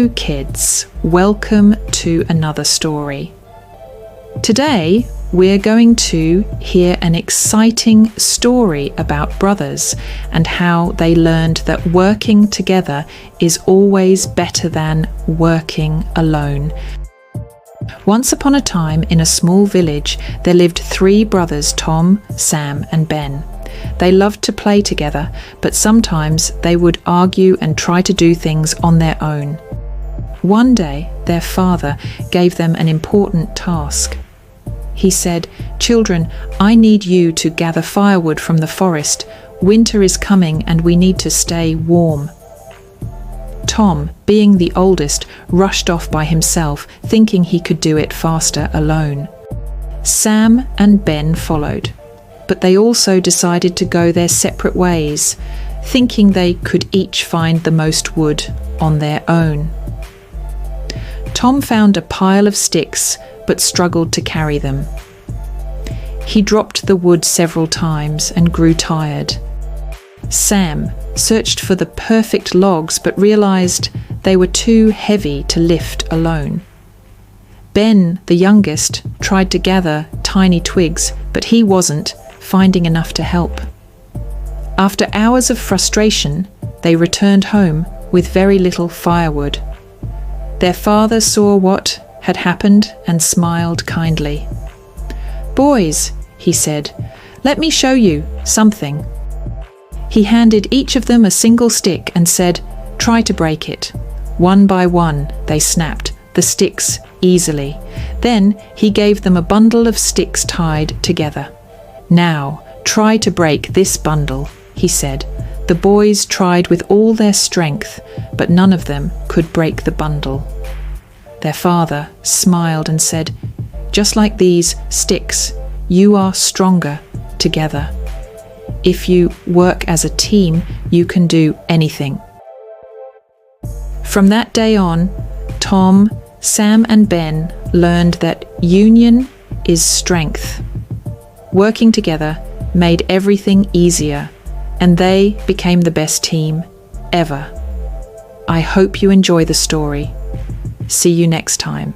Hello kids, welcome to another story. Today we're going to hear an exciting story about brothers and how they learned that working together is always better than working alone. Once upon a time in a small village there lived 3 brothers, Tom, Sam and Ben. They loved to play together, but sometimes they would argue and try to do things on their own. One day, their father gave them an important task. He said, "Children, I need you to gather firewood from the forest. Winter is coming and we need to stay warm." Tom, being the oldest, rushed off by himself, thinking he could do it faster alone. Sam and Ben followed, but they also decided to go their separate ways, thinking they could each find the most wood on their own. Tom found a pile of sticks, but struggled to carry them. He dropped the wood several times and grew tired. Sam searched for the perfect logs, but realized they were too heavy to lift alone. Ben, the youngest, tried to gather tiny twigs, but he wasn't finding enough to help. After hours of frustration, they returned home with very little firewood. Their father saw what had happened and smiled kindly. "Boys," he said, "let me show you something." He handed each of them a single stick and said, "Try to break it." One by one, they snapped the sticks easily. Then he gave them a bundle of sticks tied together. "Now, try to break this bundle," he said. The boys tried with all their strength, but none of them could break the bundle. Their father smiled and said, "Just like these sticks, you are stronger together. If you work as a team, you can do anything." From that day on, Tom, Sam and Ben learned that union is strength. Working together made everything easier, and they became the best team ever. I hope you enjoy the story. See you next time.